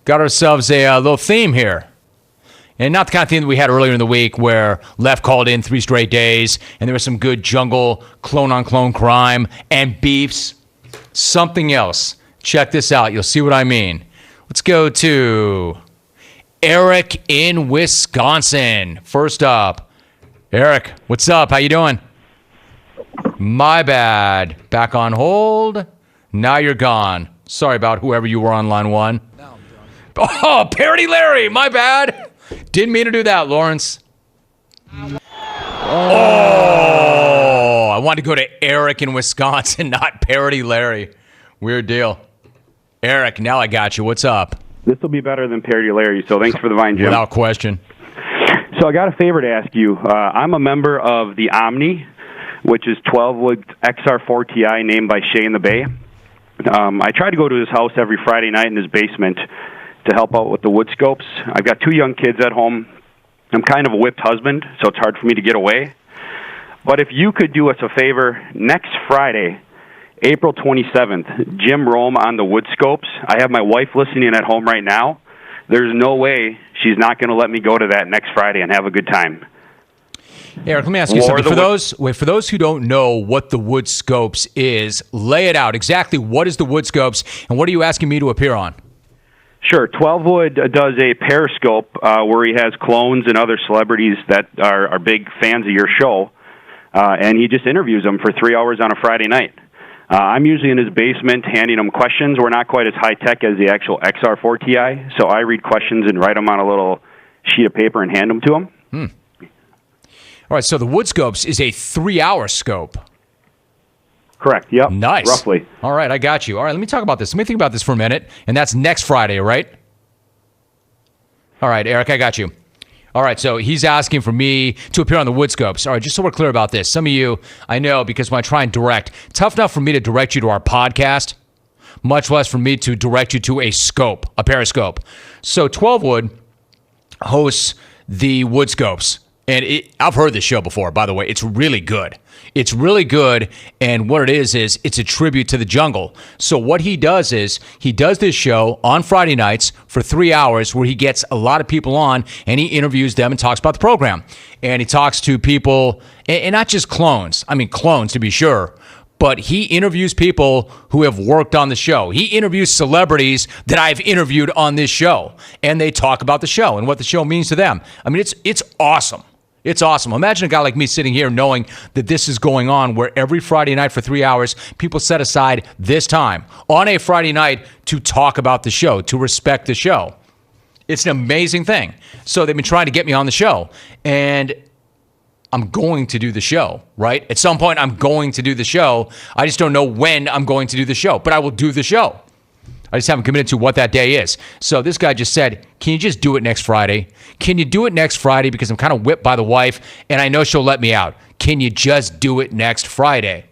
got ourselves a little theme here. And not the kind of theme that we had earlier in the week where Left called in 3 straight days and there was some good jungle clone-on-clone crime and beefs. Something else. Check this out. You'll see what I mean. Let's go to Eric in Wisconsin. First up. Eric, what's up? How you doing? My bad. Back on hold. Now you're gone. Sorry about whoever you were on line one. Now I'm done. Oh, Parody Larry. My bad. Didn't mean to do that, Lawrence. Oh, I wanted to go to Eric in Wisconsin, not Parody Larry. Weird deal. Eric, now I got you. What's up? This will be better than Parody Larry, so thanks for the vine, Jim. Without question. So I got a favor to ask you. I'm a member of the Omni, which is 12-wood XR4 Ti named by Shay in the Bay. I try to go to his house every Friday night in his basement to help out with the Woodscopes. I've got 2 young kids at home. I'm kind of a whipped husband, so it's hard for me to get away. But if you could do us a favor, next Friday, April 27th, Jim Rome on the Woodscopes. I have my wife listening at home right now. There's no way she's not going to let me go to that next Friday and have a good time. Eric, let me ask you something. For those who don't know what the Woodscopes is, lay it out. Exactly what is the Woodscopes, and what are you asking me to appear on? Sure. 12-Wood does a Periscope where he has clones and other celebrities that are big fans of your show, and he just interviews them for 3 hours on a Friday night. I'm usually in his basement handing him questions. We're not quite as high-tech as the actual XR4 Ti, so I read questions and write them on a little sheet of paper and hand them to him. All right, so the Woodscopes is a 3-hour scope. Correct, yep. Nice. Roughly. All right, I got you. All right, let me talk about this. Let me think about this for a minute, and that's next Friday, right? All right, Eric, I got you. All right, so he's asking for me to appear on the Woodscopes. All right, just so we're clear about this. Some of you, I know, because when I try and direct, tough enough for me to direct you to our podcast, much less for me to direct you to a scope, a periscope. So 12-Wood hosts the Woodscopes. And I've heard this show before, by the way. It's really good. It's really good, and what it is it's a tribute to the jungle. So what he does is he does this show on Friday nights for 3 hours where he gets a lot of people on, and he interviews them and talks about the program. And he talks to people, and not just clones. I mean, clones to be sure, but he interviews people who have worked on the show. He interviews celebrities that I've interviewed on this show, and they talk about the show and what the show means to them. I mean, it's awesome. It's awesome. Imagine a guy like me sitting here knowing that this is going on where every Friday night for 3 hours, people set aside this time on a Friday night to talk about the show, to respect the show. It's an amazing thing. So they've been trying to get me on the show, and I'm going to do the show, right? At some point, I'm going to do the show. I just don't know when I'm going to do the show, but I will do the show. I just haven't committed to what that day is. So this guy just said, can you just do it next Friday? Can you do it next Friday? Because I'm kind of whipped by the wife, and I know she'll let me out. Can you just do it next Friday?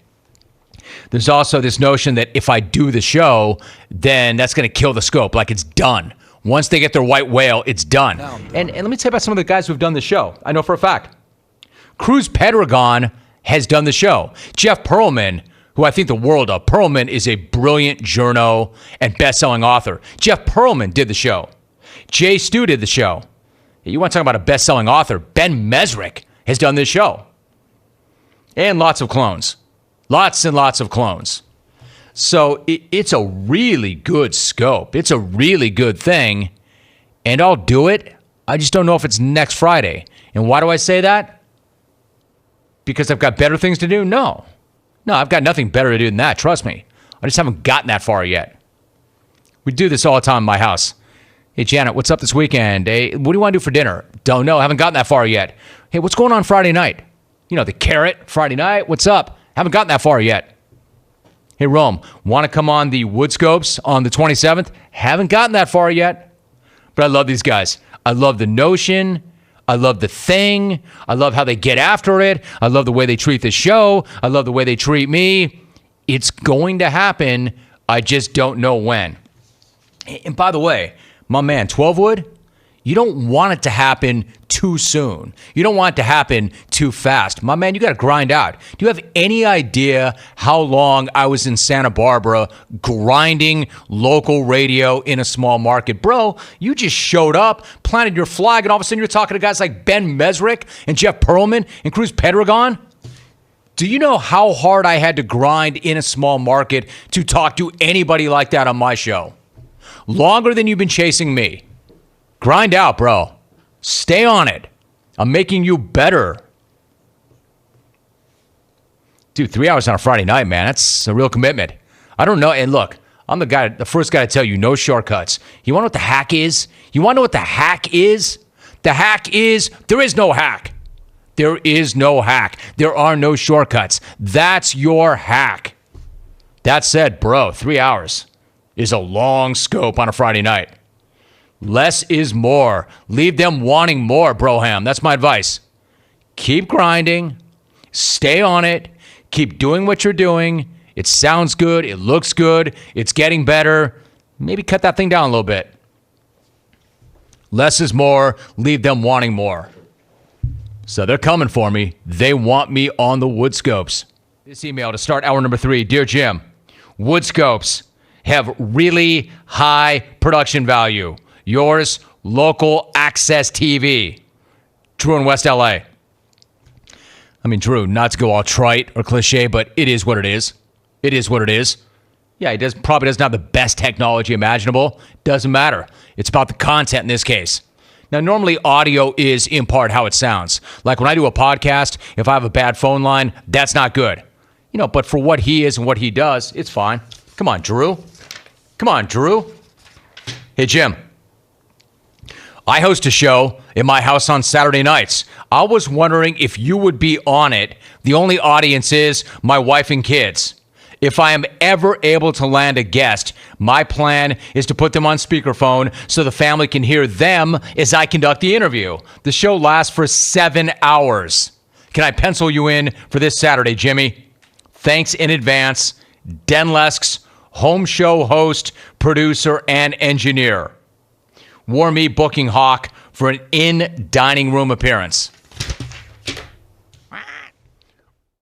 There's also this notion that if I do the show, then that's going to kill the scope. Like, it's done. Once they get their white whale, it's done. And let me tell you about some of the guys who've done the show. I know for a fact. Cruz Pedregon has done the show. Jeff Pearlman, who I think the world of. Pearlman is a brilliant journo and best-selling author. Jeff Pearlman did the show. Jay Stu did the show. You want to talk about a best-selling author? Ben Mesrick has done this show. And lots of clones. Lots and lots of clones. So it's a really good scope. It's a really good thing. And I'll do it. I just don't know if it's next Friday. And why do I say that? Because I've got better things to do? No, I've got nothing better to do than that. Trust me. I just haven't gotten that far yet. We do this all the time in my house. Hey, Janet, what's up this weekend? Hey, what do you want to do for dinner? Don't know. Haven't gotten that far yet. Hey, what's going on Friday night? You know, the carrot, Friday night. What's up? Haven't gotten that far yet. Hey, Rome, want to come on the Woodscopes on the 27th? Haven't gotten that far yet. But I love these guys. I love the notion. I love the thing. I love how they get after it. I love the way they treat the show. I love the way they treat me. It's going to happen. I just don't know when. And by the way, my man, 12-Wood, You don't want it to happen too soon. You don't want it to happen too fast. My man, you got to grind out. Do you have any idea how long I was in Santa Barbara grinding local radio in a small market? Bro, you just showed up, planted your flag, and all of a sudden you're talking to guys like Ben Mesrick and Jeff Pearlman and Cruz Pedregon? Do you know how hard I had to grind in a small market to talk to anybody like that on my show? Longer than you've been chasing me. Grind out, bro. Stay on it. I'm making you better. Dude, 3 hours on a Friday night, man. That's a real commitment. I don't know. And look, I'm the first guy to tell you, no shortcuts. You want to know what the hack is? You want to know what the hack is? The hack is, there is no hack. There is no hack. There are no shortcuts. That's your hack. That said, bro, 3 hours is a long scope on a Friday night. Less is more. Leave them wanting more, Broham. That's my advice. Keep grinding. Stay on it. Keep doing what you're doing. It sounds good. It looks good. It's getting better. Maybe cut that thing down a little bit. Less is more. Leave them wanting more. So they're coming for me. They want me on the Woodscopes. This email to start hour number 3. Dear Jim, Woodscopes have really high production value. Yours, local access TV. Drew in West LA. I mean, Drew, not to go all trite or cliche, but it is what it is. It is what it is. Yeah, he probably doesn't have the best technology imaginable. Doesn't matter. It's about the content in this case. Now, normally audio is in part how it sounds. Like when I do a podcast, if I have a bad phone line, that's not good. But for what he is and what he does, it's fine. Come on, Drew. Come on, Drew. Hey, Jim. I host a show in my house on Saturday nights. I was wondering if you would be on it. The only audience is my wife and kids. If I am ever able to land a guest, my plan is to put them on speakerphone so the family can hear them as I conduct the interview. The show lasts for 7 hours. Can I pencil you in for this Saturday, Jimmy? Thanks in advance. Denlesks, home show host, producer, and engineer. War Me Booking Hawk for an in-dining room appearance.